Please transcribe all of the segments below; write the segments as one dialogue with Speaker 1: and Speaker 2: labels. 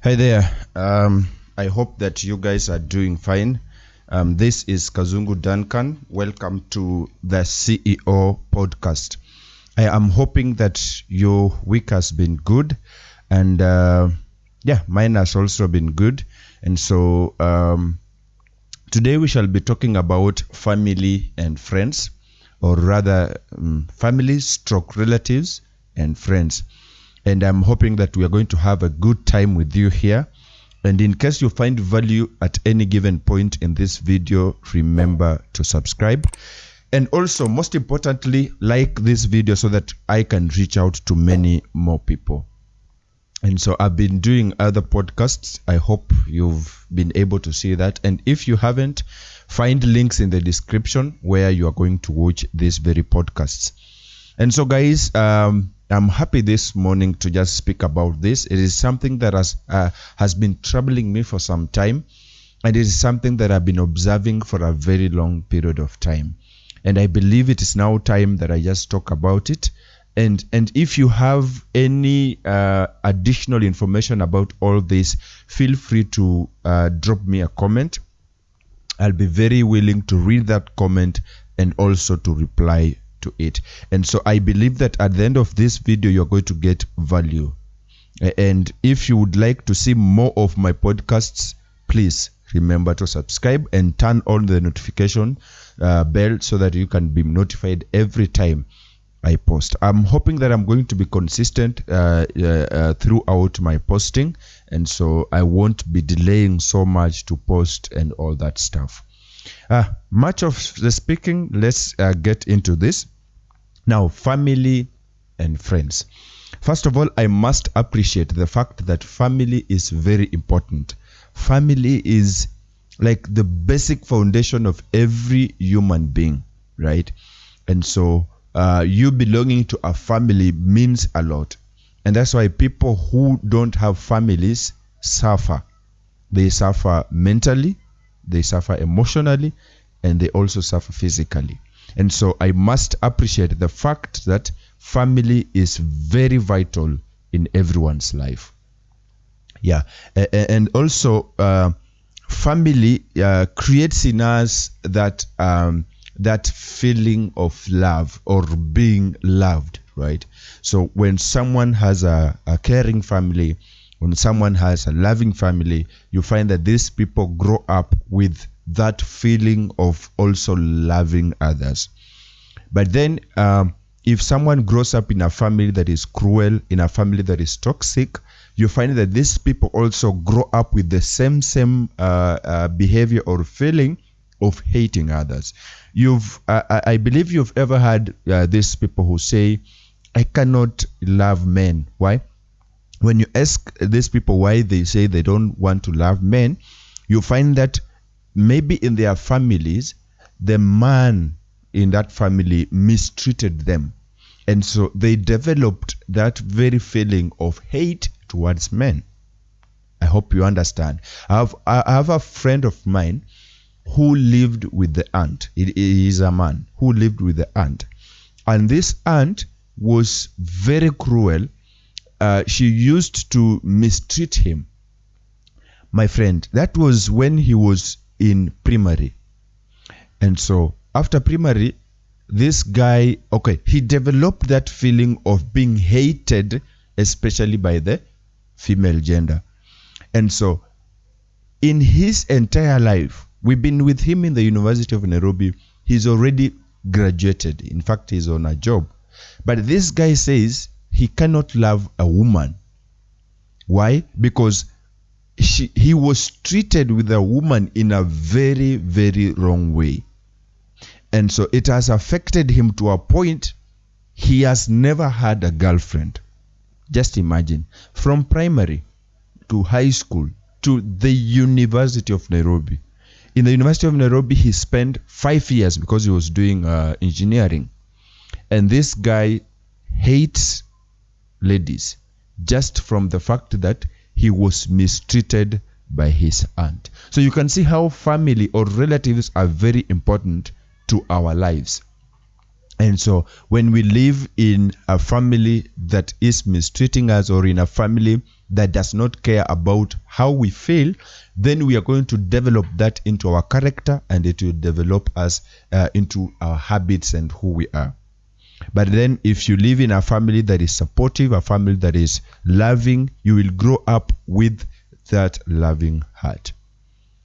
Speaker 1: Hi there. I hope that you guys are doing fine. This is Kazungu Duncan. Welcome to the CEO podcast. I am hoping that your week has been good, and mine has also been good. And so today we shall be talking about family and friends, or rather, family stroke relatives and friends. And I'm hoping that we are going to have a good time with you here. And in case you find value at any given point in this video, remember to subscribe. And also, most importantly, like this video so that I can reach out to many more people. And so I've been doing other podcasts. I hope you've been able to see that. And if you haven't, find links in the description where you are going to watch these very podcasts. And so, guys, I'm happy this morning to just speak about this. It is something that has been troubling me for some time, and it is something that I've been observing for a very long period of time. And I believe it is now time that I just talk about it. And if you have any additional information about all this, feel free to drop me a comment. I'll be very willing to read that comment and also to reply to it. And so I believe that at the end of this video you're going to get value. And if you would like to see more of my podcasts, please remember to subscribe and turn on the notification bell so that you can be notified every time I post. I'm hoping that I'm going to be consistent throughout my posting, and so I won't be delaying so much to post and all that stuff. Much of the speaking, let's get into this. Now, family and friends. First of all, I must appreciate the fact that family is very important. Family is like the basic foundation of every human being, right? And so you belonging to a family means a lot. And that's why people who don't have families suffer. They suffer mentally, they suffer emotionally, and they also suffer physically. And so I must appreciate the fact that family is very vital in everyone's life. Yeah, and also family creates in us that that feeling of love or being loved, right? So when someone has a caring family, when someone has a loving family, you find that these people grow up with that feeling of also loving others. But then if someone grows up in a family that is cruel, in a family that is toxic, you find that these people also grow up with the same behavior or feeling of hating others. I believe you've ever had these people who say, I cannot love men. Why? When you ask these people why they say they don't want to love men, you find that maybe in their families, the man in that family mistreated them. And so they developed that very feeling of hate towards men. I hope you understand. I have a friend of mine who lived with the aunt. He is a man who lived with the aunt. And this aunt was very cruel. She used to mistreat him. My friend, that was when he was in primary. And so after primary, this guy, he developed that feeling of being hated, especially by the female gender. And so in his entire life, we've been with him in the University of Nairobi. He's already graduated. In fact, he's on a job. But this guy says he cannot love a woman. Why? Because he was treated with a woman in a very, very wrong way. And so it has affected him to a point he has never had a girlfriend. Just imagine, from primary to high school to the University of Nairobi. In the University of Nairobi, he spent 5 years because he was doing engineering. And this guy hates ladies just from the fact that he was mistreated by his aunt. So you can see how family or relatives are very important to our lives. And so when we live in a family that is mistreating us, or in a family that does not care about how we feel, then we are going to develop that into our character, and it will develop us into our habits and who we are. But then if you live in a family that is supportive, a family that is loving, you will grow up with that loving heart.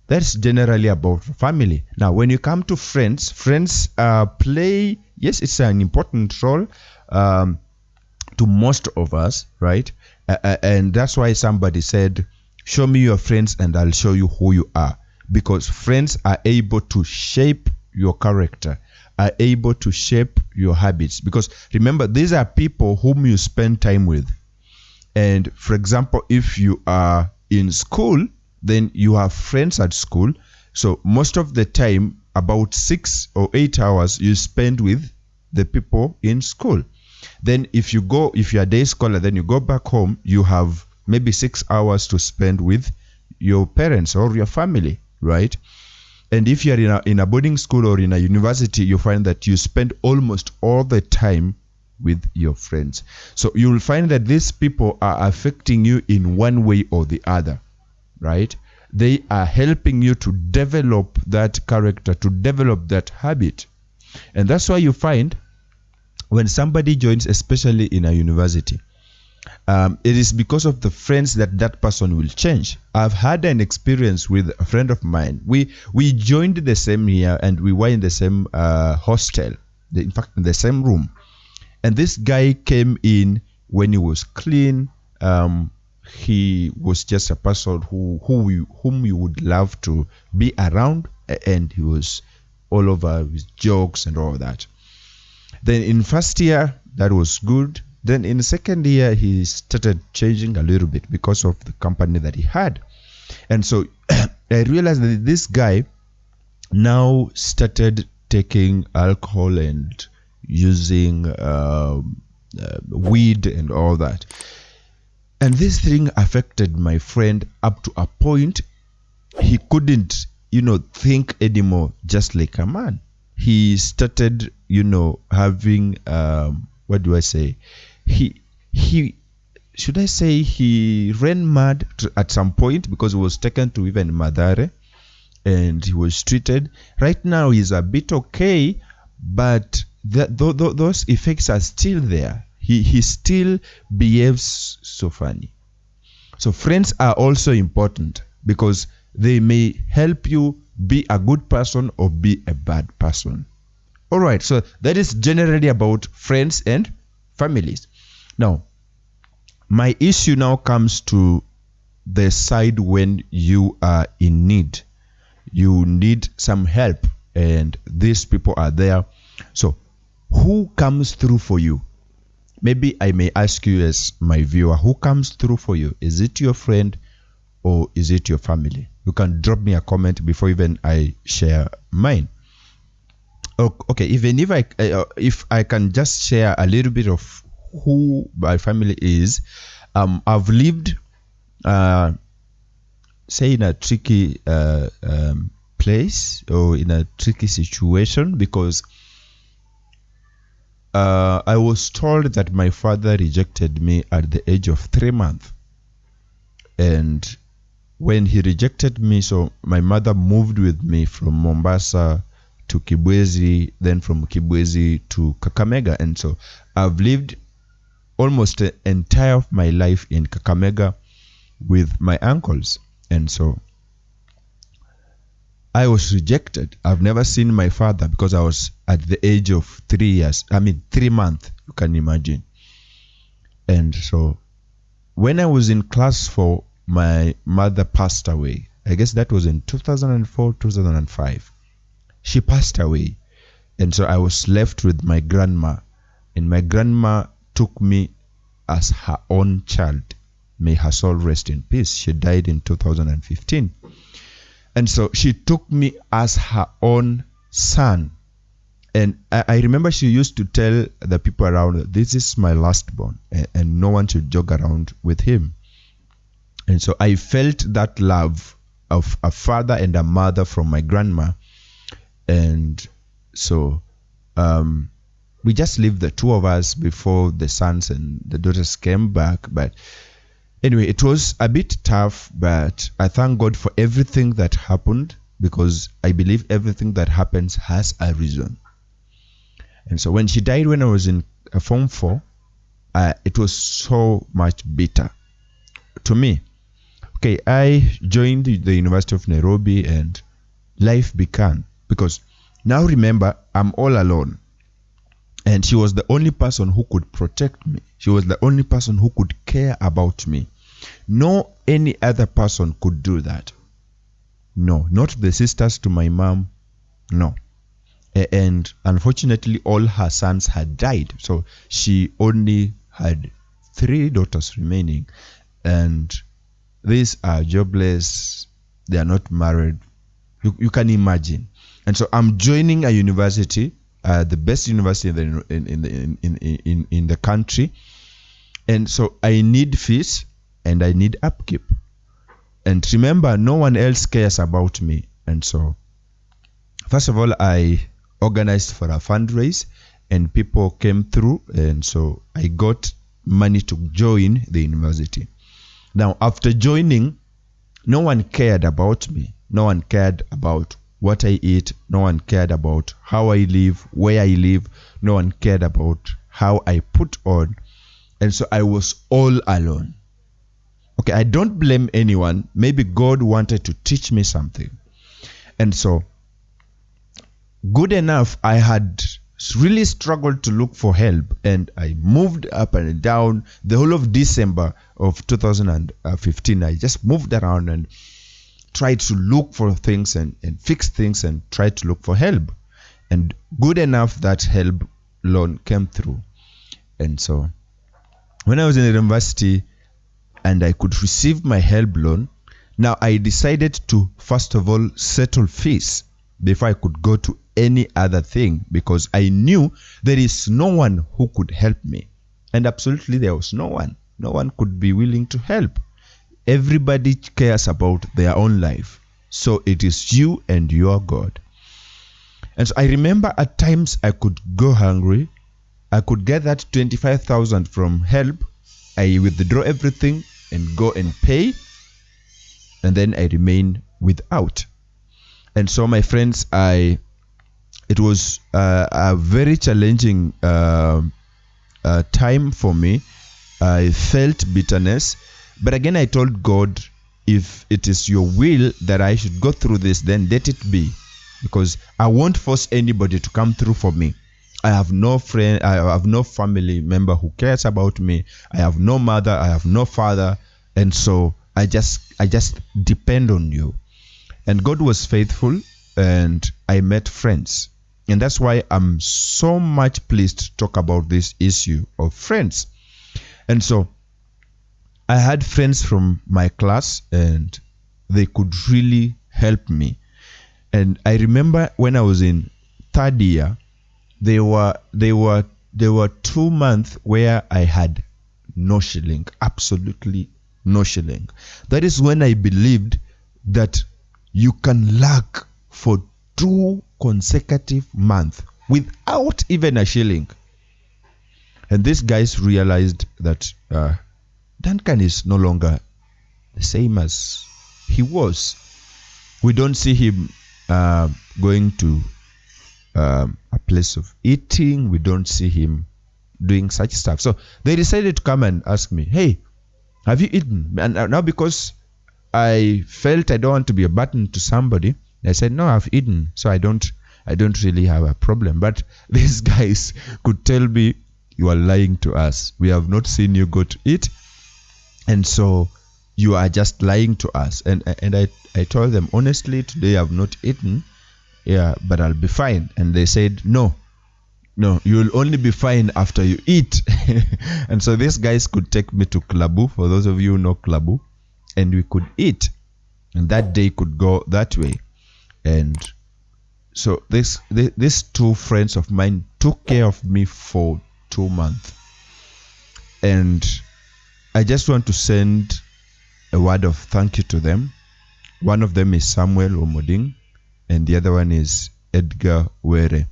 Speaker 1: That's generally about family. Now, when you come to friends, friends play, yes, it's an important role to most of us, right? And that's why somebody said, show me your friends and I'll show you who you are. Because friends are able to shape your character, are able to shape your habits. Because remember, these are people whom you spend time with. And for example, if you are in school, then you have friends at school. So most of the time, about 6 or 8 hours you spend with the people in school. Then if you're a day scholar, then you go back home, you have maybe 6 hours to spend with your parents or your family, right? And if you're in a boarding school or in a university, you find that you spend almost all the time with your friends. So you'll find that these people are affecting you in one way or the other, right? They are helping you to develop that character, to develop that habit. And that's why you find when somebody joins, especially in a university, it is because of the friends that person will change. I've had an experience with a friend of mine. We joined the same year and we were in the same hostel, in fact, in the same room. And this guy came in when he was clean. He was just a person whom you would love to be around, and he was all over with jokes and all that. Then in first year, that was good. Then in the second year, he started changing a little bit because of the company that he had. And so I realized that this guy now started taking alcohol and using weed and all that. And this thing affected my friend up to a point he couldn't, think anymore just like a man. He started, having, what do I say? He ran mad at some point because he was taken to even Madare and he was treated. Right now he's a bit okay, but those effects are still there. He still behaves so funny. So friends are also important because they may help you be a good person or be a bad person. All right, so that is generally about friends and families. Now, my issue now comes to the side when you are in need. You need some help and these people are there. So who comes through for you? Maybe I may ask you as my viewer, who comes through for you? Is it your friend or is it your family? You can drop me a comment before even I share mine. Okay, even if I can just share a little bit of who my family is. I've lived, say, in a tricky place or in a tricky situation because I was told that my father rejected me at the age of 3 months. And when he rejected me, so my mother moved with me from Mombasa to Kibwezi, then from Kibwezi to Kakamega. And so I've lived almost the entire of my life in Kakamega with my uncles. And so I was rejected. I've never seen my father because I was at the age of 3 months, you can imagine. And so when I was in class 4, my mother passed away. I guess that was in 2004, 2005. She passed away. And so I was left with my grandma. And my grandma took me as her own child. May her soul rest in peace. She died in 2015. And so she took me as her own son. And I remember she used to tell the people around, this is my last born, and no one should jog around with him. And so I felt that love of a father and a mother from my grandma. And so we just lived the two of us before the sons and the daughters came back. But anyway, it was a bit tough, but I thank God for everything that happened, because I believe everything that happens has a reason. And so when she died when I was in Form 4, it was so much bitter to me. Okay, I joined the University of Nairobi and life began, because now remember, I'm all alone. And she was the only person who could protect me. She was the only person who could care about me. No any other person could do that. No, not the sisters to my mom. No. And unfortunately, all her sons had died. So she only had 3 daughters remaining. And these are jobless. They are not married. You can imagine. And so I'm joining a university, the best university in the country. And so I need fees and I need upkeep. And remember, no one else cares about me. And so, first of all, I organized for a fundraise and people came through. And so I got money to join the university. Now, after joining, no one cared about me. No one cared about what I eat. No one cared about how I live, where I live. No one cared about how I put on. And so I was all alone. Okay, I don't blame anyone. Maybe God wanted to teach me something. And so, good enough, I had really struggled to look for help. And I moved up and down the whole of December of 2015. I just moved around and tried to look for things and fix things and tried to look for help. And good enough, that help loan came through. And so, when I was in the university, and I could receive my help loan, now I decided to first of all settle fees before I could go to any other thing, because I knew there is no one who could help me. And absolutely there was no one. No one could be willing to help. Everybody cares about their own life. So it is you and your God. And so I remember at times I could go hungry. I could get that 25,000 from help. I withdraw everything and go and pay, and then I remain without. And so, my friends, it was a very challenging time for me. I felt bitterness, but again I told God, if it is your will that I should go through this, then let it be, because I won't force anybody to come through for me. I have no friend, I have no family member who cares about me. I have no mother, I have no father. And so I just depend on you. And God was faithful, and I met friends. And that's why I'm so much pleased to talk about this issue of friends. And so I had friends from my class, and they could really help me. And I remember when I was in 3rd year, there were 2 months where I had no shilling, absolutely no shilling. That is when I believed that you can lack for 2 consecutive months without even a shilling. And these guys realized that Duncan is no longer the same as he was. We don't see him going to a place of eating. We don't see him doing such stuff. So they decided to come and ask me, hey, have you eaten? And now, because I felt I don't want to be a burden to somebody, I said, no, I've eaten. So I don't really have a problem. But these guys could tell me, you are lying to us. We have not seen you go to eat. And so you are just lying to us. And I told them, honestly, today I've not eaten. Yeah, but I'll be fine. And they said, no, you'll only be fine after you eat. And so these guys could take me to Klabu, for those of you who know Klabu, and we could eat. And that day could go that way. And so these 2 friends of mine took care of me for 2 months. And I just want to send a word of thank you to them. One of them is Samuel Omoding, and the other one is Edgar Were.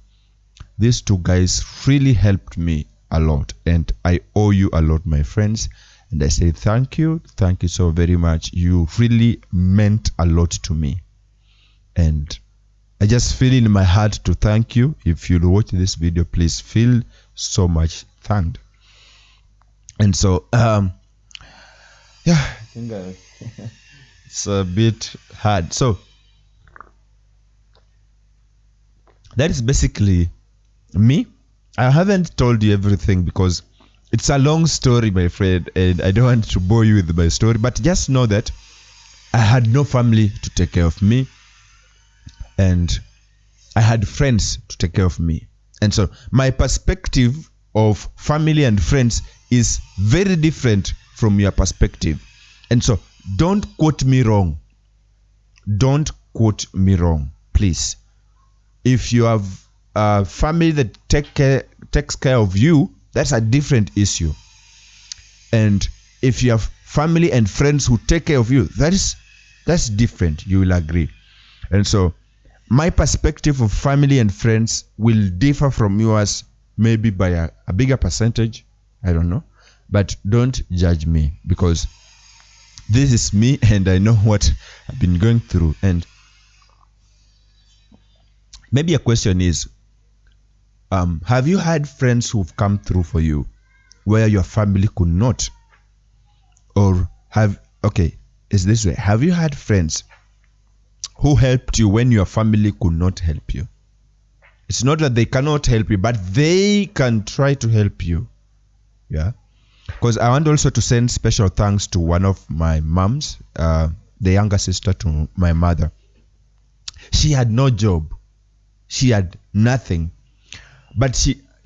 Speaker 1: these two guys really helped me a lot, and I owe you a lot, my friends. And I say thank you so very much. You really meant a lot to me, and I just feel in my heart to thank you. If you watch this video, please feel so much thanked. And so yeah, I think it's a bit hard. So that is basically me. I haven't told you everything because it's a long story, my friend, and I don't want to bore you with my story, but just know that I had no family to take care of me, and I had friends to take care of me. And so my perspective of family and friends is very different from your perspective. And so don't quote me wrong. Don't quote me wrong, please. If you have a family that takes care of you, that's a different issue. And if you have family and friends who take care of you, that's different. You will agree. And so my perspective of family and friends will differ from yours, maybe by a bigger percentage. I don't know. But don't judge me, because this is me and I know what I've been going through. And maybe a question is, have you had friends who've come through for you where your family could not? Or it's this way. Have you had friends who helped you when your family could not help you? It's not that they cannot help you, but they can try to help you. Yeah. Because I want also to send special thanks to one of my moms, the younger sister to my mother. She had no job. She had nothing. But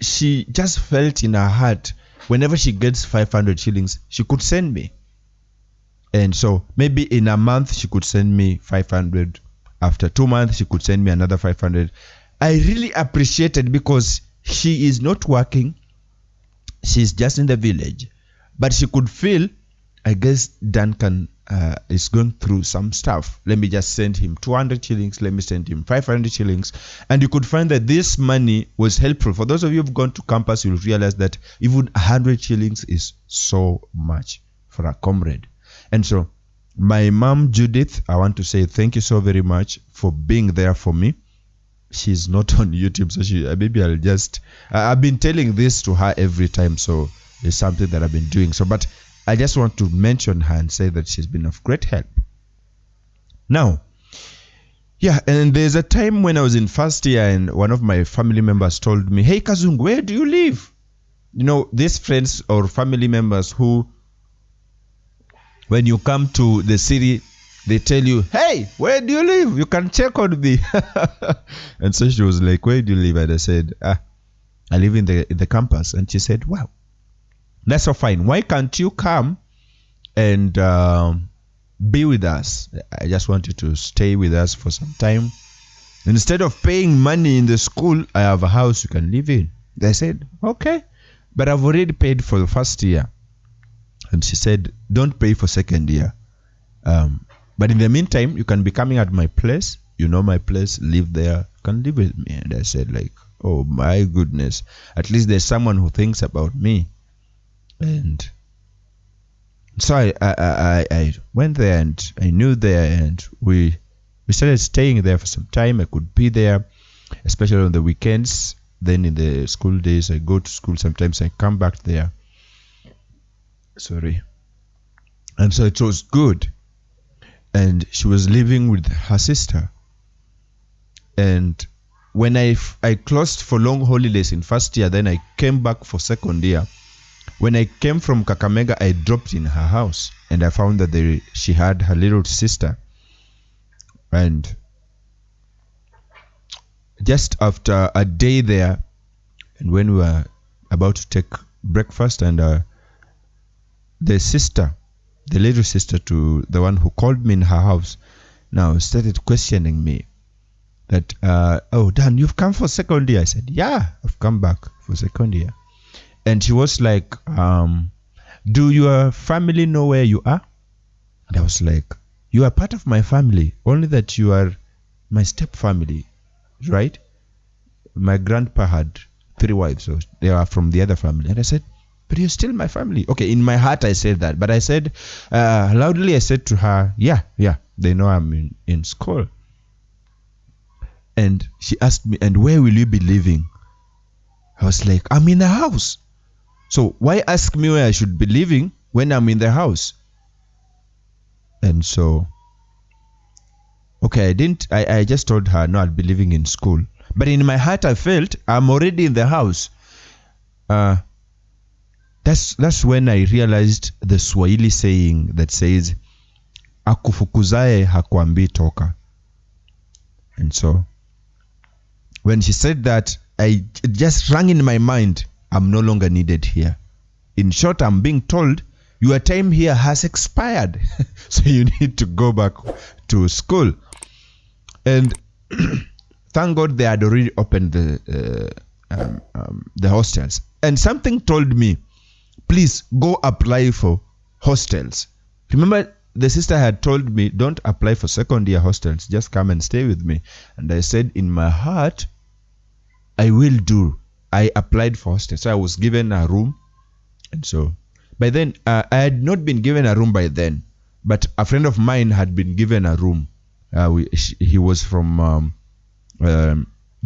Speaker 1: she just felt in her heart, whenever she gets 500 shillings, she could send me. And so maybe in a month, she could send me 500. After 2 months, she could send me another 500. I really appreciate it, because she is not working. She's just in the village. But she could feel, I guess Duncan is going through some stuff. Let me just send him 200 shillings. Let me send him 500 shillings. And you could find that this money was helpful. For those of you who've gone to campus, you'll realize that even 100 shillings is so much for a comrade. And so my mom, Judith, I want to say thank you so very much for being there for me. She's not on YouTube, so maybe I've been telling this to her every time, so it's something that I've been doing. So, but I just want to mention her and say that she's been of great help. Now, yeah, and there's a time when I was in first year and one of my family members told me, "Hey Kazungu, where do you live?" You know, these friends or family members who, when you come to the city, they tell you, "Hey, where do you live? You can check on me." And so she was like, "Where do you live?" And I said, "I live in the campus." And she said, "Wow, that's so fine. Why can't you come and be with us? I just want you to stay with us for some time. Instead of paying money in the school, I have a house you can live in." I said, "Okay, but I've already paid for the first year." And she said, "Don't pay for second year. But in the meantime, you can be coming at my place. You know my place, live there, you can live with me." And I said, like, oh my goodness, at least there's someone who thinks about me. And so I went there, and I knew there, and we started staying there for some time. I could be there, especially on the weekends. Then in the school days, I go to school. Sometimes I come back there. Sorry. And so it was good. And she was living with her sister. And when I closed for long holidays in first year, then I came back for second year. When I came from Kakamega, I dropped in her house, and I found that she had her little sister. And just after a day there, and when we were about to take breakfast, and the little sister to the one who called me in her house, now started questioning me that, "Oh, Dan, you've come for second year?" I said, "Yeah, I've come back for second year." And she was like, "Do your family know where you are?" And I was like, "You are part of my family, only that you are my step family, right? My grandpa had 3 wives. So they are from the other family. And I said, but you're still my family. Okay, in my heart I said that. But I said, loudly I said to her, yeah, they know I'm in school. And she asked me, and where will you be living? I was like, I'm in the house. So why ask me where I should be living when I'm in the house? And so, okay, I just told her, no, I'll be living in school. But in my heart, I felt I'm already in the house. That's when I realized the Swahili saying that says, akufukuzae hakuambii toka. And so, when she said that, it just rang in my mind, I'm no longer needed here. In short, I'm being told, your time here has expired. So you need to go back to school. And thank God they had already opened the hostels. And something told me, please go apply for hostels. Remember, the sister had told me, don't apply for second year hostels. Just come and stay with me. And I said, in my heart, I will do. I applied for hostels. So I was given a room. And so, by then, I had not been given a room by then. But a friend of mine had been given a room. He was from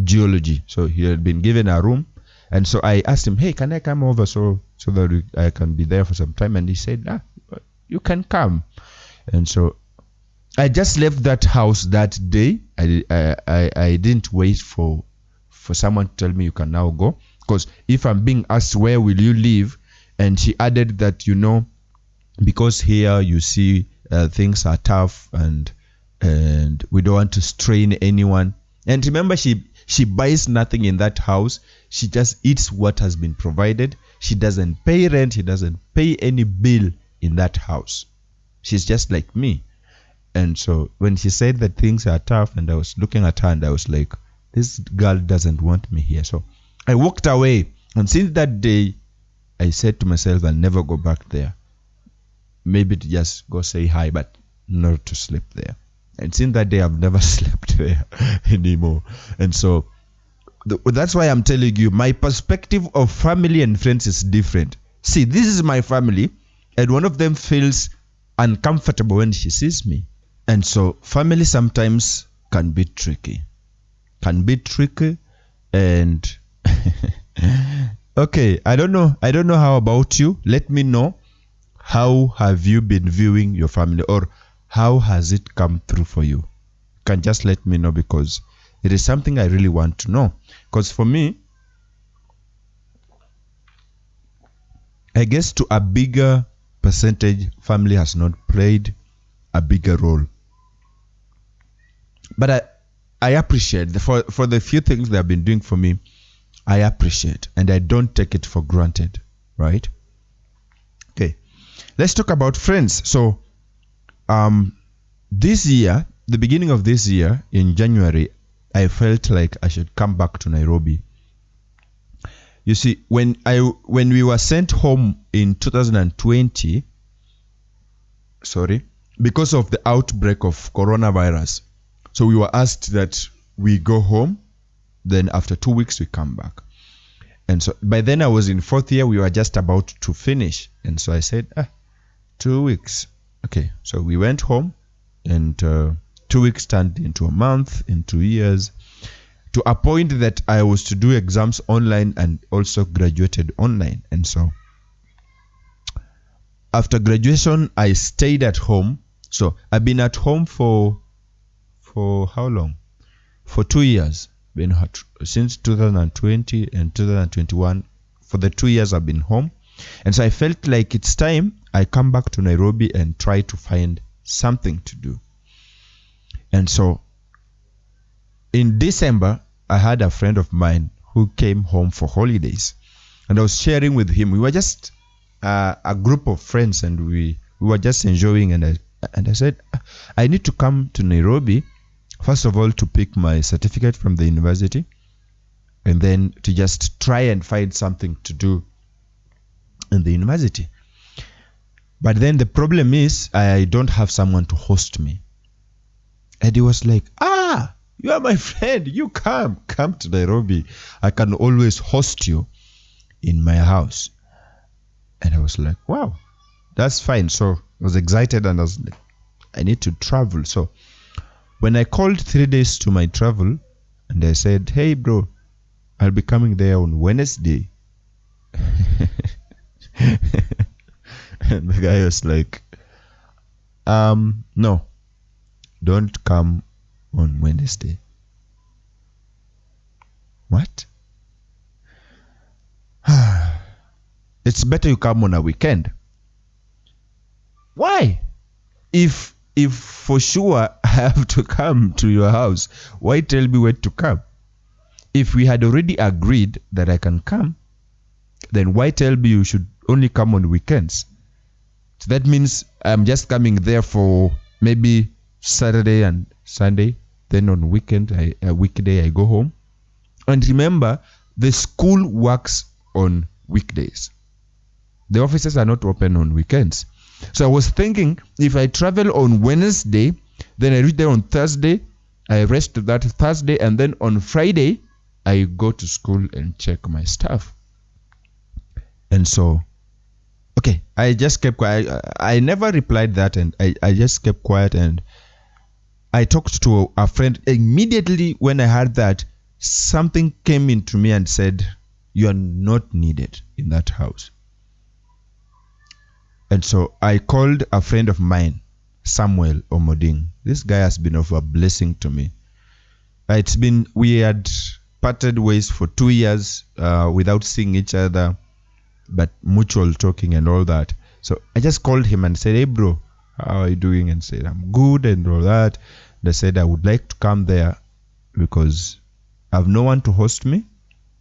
Speaker 1: geology. So he had been given a room. And so I asked him, hey, can I come over so that I can be there for some time? And he said, you can come. And so I just left that house that day. I didn't wait for someone to tell me you can now go. Because if I'm being asked, where will you live? And she added that, because here you see things are tough and we don't want to strain anyone. And remember, she buys nothing in that house. She just eats what has been provided. She doesn't pay rent. She doesn't pay any bill in that house. She's just like me. And so when she said that things are tough, and I was looking at her and I was like, this girl doesn't want me here. So I walked away. And since that day, I said to myself, I'll never go back there. Maybe to just go say hi, but not to sleep there. And since that day, I've never slept there anymore. And so that's why I'm telling you, my perspective of family and friends is different. See, this is my family, and one of them feels uncomfortable when she sees me. And so family sometimes can be tricky. And okay, I don't know how about you. Let me know, how have you been viewing your family, or how has it come through for you? You can just let me know, because it is something I really want to know. Because for me, I guess to a bigger percentage, family has not played a bigger role. But I appreciate for the few things they have been doing for me. I appreciate, and I don't take it for granted, right? Okay, let's talk about friends. So, this year, the beginning of this year, in January, I felt like I should come back to Nairobi. You see, when we were sent home in 2020, because of the outbreak of coronavirus, so we were asked that we go home, then after 2 weeks we come back. And so by then I was in 4th year, we were just about to finish. And so I said, 2 weeks. Okay, so we went home, and 2 weeks turned into a month, in 2 years, to a point that I was to do exams online and also graduated online. And so after graduation, I stayed at home. So I've been at home for how long? For 2 years. Been since 2020 and 2021. For the 2 years I've been home. And so I felt like it's time I come back to Nairobi and try to find something to do. And so in December, I had a friend of mine who came home for holidays. And I was sharing with him. We were just a group of friends, and we were just enjoying. And I said, I need to come to Nairobi, first of all, to pick my certificate from the university, and then to just try and find something to do in the university. But then the problem is I don't have someone to host me. And he was like, You are my friend. You come to Nairobi. I can always host you in my house. And I was like, wow, that's fine. So I was excited and I was like, I need to travel. So when I called 3 days to my travel and I said, hey bro, I'll be coming there on Wednesday. And the guy was like, no, don't come on Wednesday. What? It's better you come on a weekend. Why? If for sure I have to come to your house, why tell me when to come? If we had already agreed that I can come, then why tell me you should only come on weekends? So that means I'm just coming there for maybe Saturday and Sunday. Then on weekday I go home. And remember, the school works on weekdays. The offices are not open on weekends. So I was thinking, if I travel on Wednesday, then I reach there on Thursday, I rest that Thursday, and then on Friday, I go to school and check my stuff. And so, okay, I just kept quiet. I never replied that, and I just kept quiet, and I talked to a friend. Immediately when I heard that, something came into me and said, you are not needed in that house. And so I called a friend of mine, Samuel Omoding. This guy has been of a blessing to me. We had parted ways for 2 years without seeing each other, but mutual talking and all that. So I just called him and said, hey bro, how are you doing? And said, I'm good and all that. And I said, I would like to come there because I have no one to host me,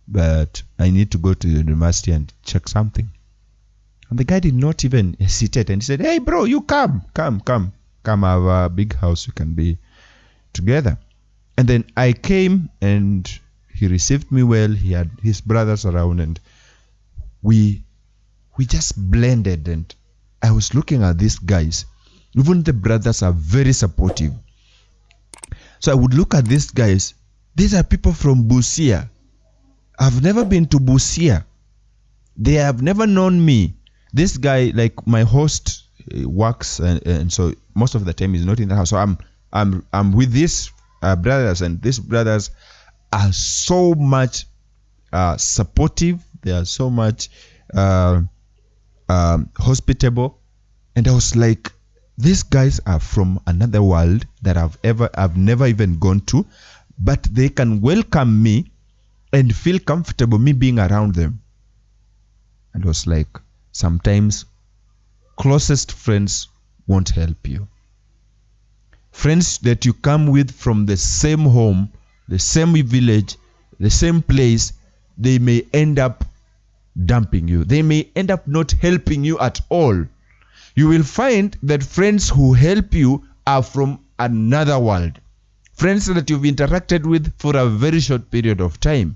Speaker 1: but I need to go to the university and check something. And the guy did not even hesitate and he said, hey bro, you come, have a big house, we can be together. And then I came and he received me well. He had his brothers around and we just blended. And I was looking at these guys. Even the brothers are very supportive. So I would look at these guys. These are people from Busia. I've never been to Busia. They have never known me. This guy, like my host, works and so most of the time he's not in the house. So I'm with these brothers, and these brothers are so much supportive. They are so much hospitable. And I was like, these guys are from another world that I've never even gone to, but they can welcome me and feel comfortable me being around them. And I was like, sometimes closest friends won't help you. Friends that you come with from the same home, the same village, the same place, they may end up dumping you. They may end up not helping you at all. You will find that friends who help you are from another world. Friends that you've interacted with for a very short period of time.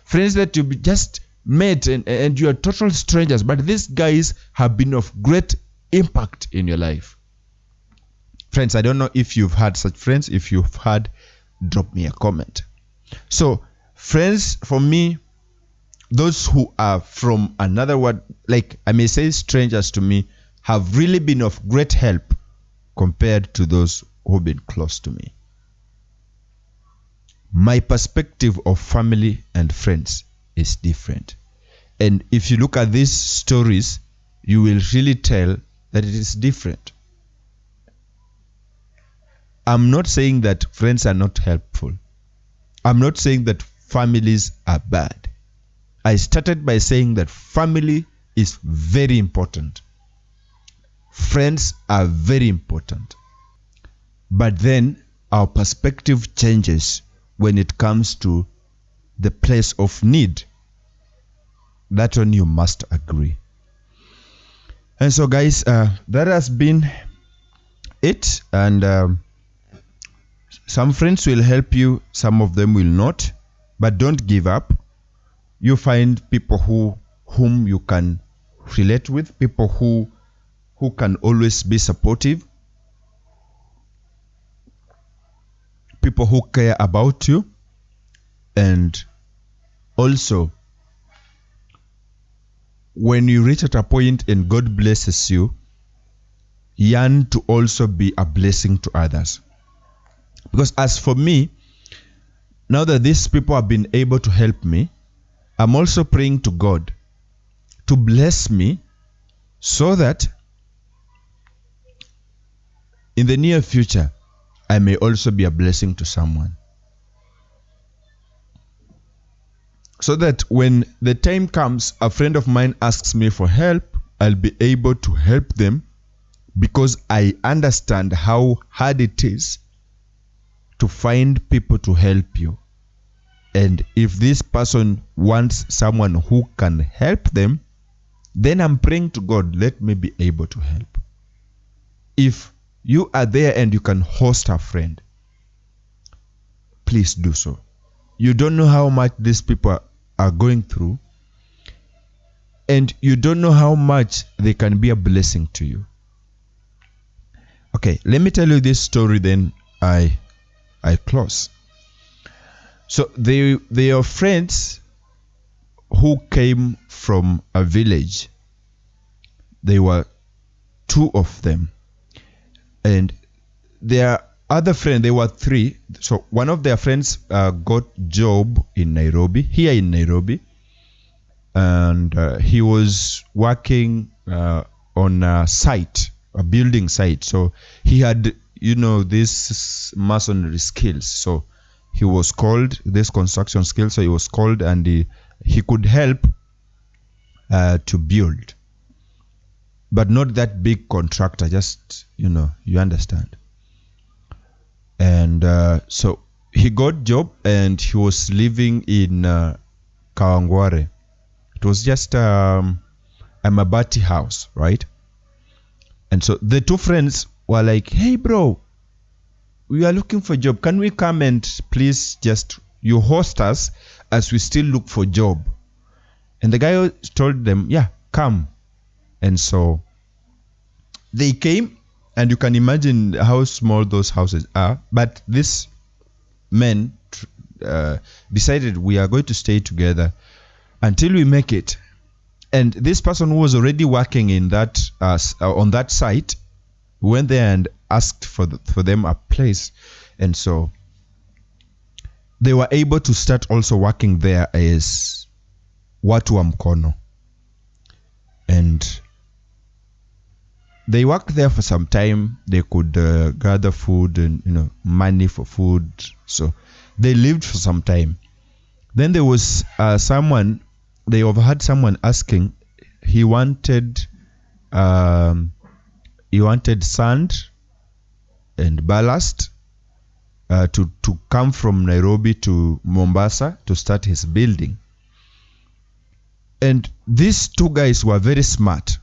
Speaker 1: Friends that you've just met and you are total strangers, but these guys have been of great impact in your life. Friends, I don't know if you've had such friends. If you've had, drop me a comment. So friends, for me, those who are from another world, like I may say strangers to me, have really been of great help compared to those who've been close to me. My perspective of family and friends is different. And if you look at these stories, you will really tell that it is different. I'm not saying that friends are not helpful. I'm not saying that families are bad. I started by saying that family is very important. Friends are very important. But then our perspective changes when it comes to the place of need. That one you must agree. And so guys, that has been it. And some friends will help you, some of them will not. But don't give up. You find people whom you can relate with, people who can always be supportive, people who care about you, and also when you reach at a point and God blesses you, yearn to also be a blessing to others. Because as for me, now that these people have been able to help me, I'm also praying to God to bless me so that in the near future, I may also be a blessing to someone. So that when the time comes, a friend of mine asks me for help, I'll be able to help them because I understand how hard it is to find people to help you. And if this person wants someone who can help them, then I'm praying to God, let me be able to help. If you are there and you can host a friend, please do so. You don't know how much these people are going through, and you don't know how much they can be a blessing to you. Okay, let me tell you this story, then I close. So they are friends who came from a village. They were two of them. And their other friend, they were three. So one of their friends got job in Nairobi, here in Nairobi. And he was working on a site, a building site. So he had, this masonry skills. So he was called, this construction skills. So he was called, and he could help to build. But not that big contractor, just, you understand. And so he got job, and he was living in Kawangware. It was just a mabati house, right? And so the two friends were like, hey bro, we are looking for a job. Can we come and please just you host us as we still look for job? And the guy told them, yeah, come. And so they came, and you can imagine how small those houses are. But these men decided we are going to stay together until we make it. And this person who was already working in that on that site went there and asked for them a place, and so they were able to start also working there as watu wa mkono. And they worked there for some time. They could gather food and money for food. So they lived for some time. Then there was someone. They overheard someone asking. He wanted sand and ballast to come from Nairobi to Mombasa to start his building. And these two guys were very smart.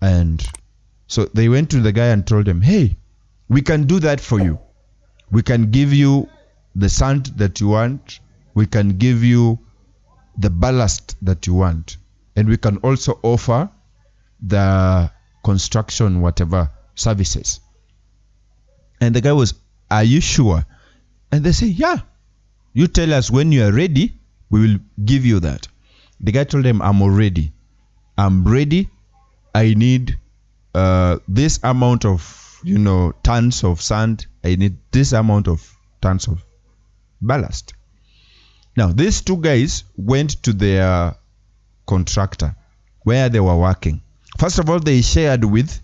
Speaker 1: And so they went to the guy and told him, hey, we can do that for you. We can give you the sand that you want. We can give you the ballast that you want. And we can also offer the construction, whatever, services. And the guy was, are you sure? And they say, yeah. You tell us when you are ready, we will give you that. The guy told them, I'm already. I'm ready. I need this amount of, tons of sand. I need this amount of tons of ballast. Now, these two guys went to their contractor where they were working. First of all, they shared with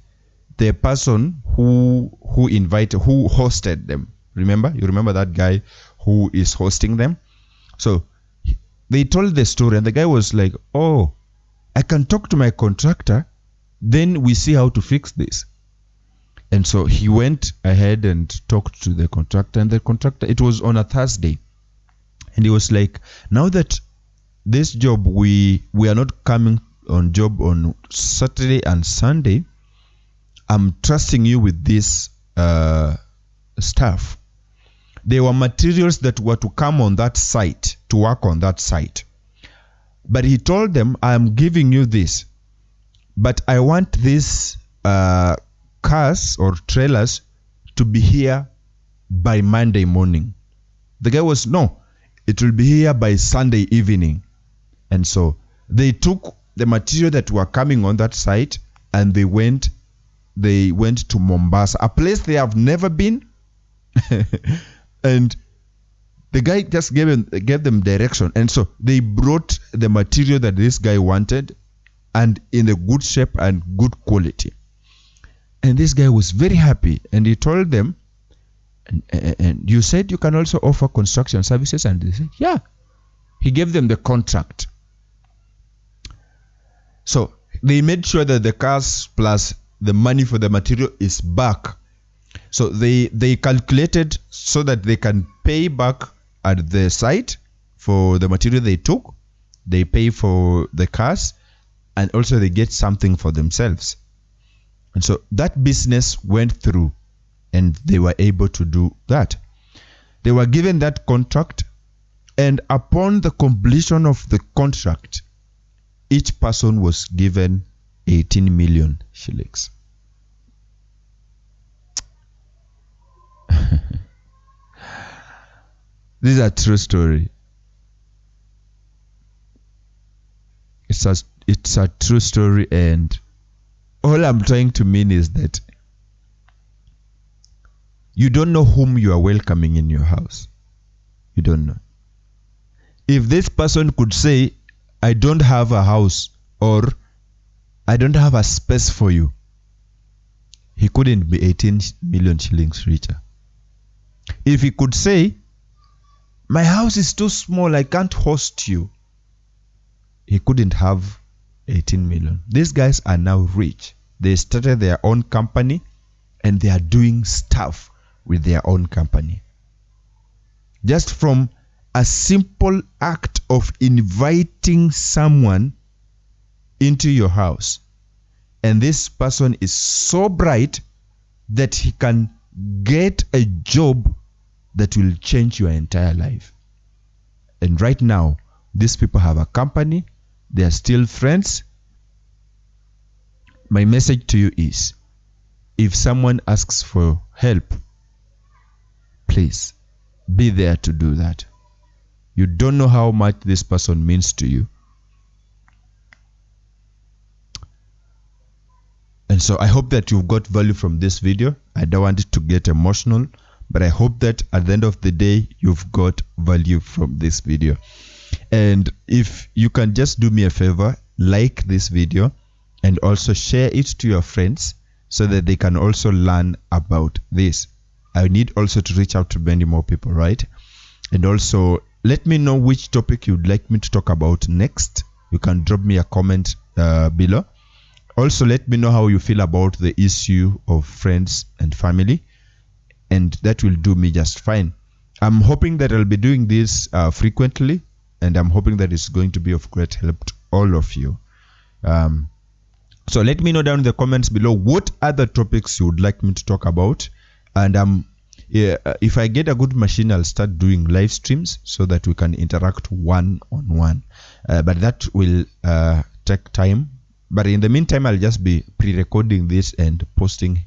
Speaker 1: the person who hosted them. Remember? You remember that guy who is hosting them? So they told the story, and the guy was like, oh, I can talk to my contractor, then we see how to fix this. And so he went ahead and talked to the contractor, and the contractor, it was on a Thursday. And he was like, now that this job, we are not coming on job on Saturday and Sunday, I'm trusting you with this stuff. There were materials that were to come on that site, to work on that site. But he told them, I'm giving you this, but I want these cars or trailers to be here by Monday morning. The guy was, no, it will be here by Sunday evening. And so they took the material that were coming on that site and they went to Mombasa, a place they have never been. And the guy just gave them direction. And so they brought the material that this guy wanted and in a good shape and good quality. And this guy was very happy. And he told them, and you said you can also offer construction services? And they said, yeah. He gave them the contract. So they made sure that the cars plus the money for the material is back. So they calculated so that they can pay back at the site for the material they took. They pay for the cars and also they get something for themselves. And so that business went through and they were able to do that. They were given that contract, and upon the completion of the contract, each person was given 18 million shillings. This is a true story. It's a true story, and all I'm trying to mean is that you don't know whom you are welcoming in your house. You don't know. If this person could say, I don't have a house, or I don't have a space for you, he couldn't be 18 million shillings richer. If he could say, my house is too small, I can't host you, he couldn't have 18 million. These guys are now rich. They started their own company and they are doing stuff with their own company. Just from a simple act of inviting someone into your house. And this person is so bright that he can get a job that will change your entire life. And right now, these people have a company. They are still friends. My message to you is, if someone asks for help, please be there to do that. You don't know how much this person means to you. And so I hope that you've got value from this video. I don't want it to get emotional, but I hope that at the end of the day, you've got value from this video. And if you can just do me a favor, like this video and also share it to your friends so that they can also learn about this. I need also to reach out to many more people, right? And also let me know which topic you'd like me to talk about next. You can drop me a comment below. Also, let me know how you feel about the issue of friends and family, and that will do me just fine. I'm hoping that I'll be doing this frequently, and I'm hoping that it's going to be of great help to all of you. So let me know down in the comments below what other topics you would like me to talk about. And if I get a good machine, I'll start doing live streams so that we can interact one-on-one. But that will take time. But in the meantime, I'll just be pre-recording this and posting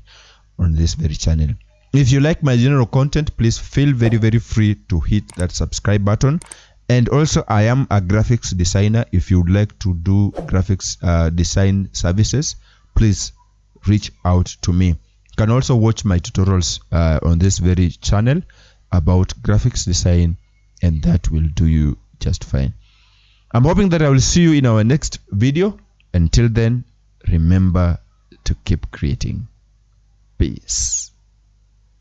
Speaker 1: on this very channel. If you like my general content, please feel very, very free to hit that subscribe button. And also, I am a graphics designer. If you would like to do graphics design services, please reach out to me. You can also watch my tutorials on this very channel about graphics design, and that will do you just fine. I'm hoping that I will see you in our next video. Until then, remember to keep creating. Peace.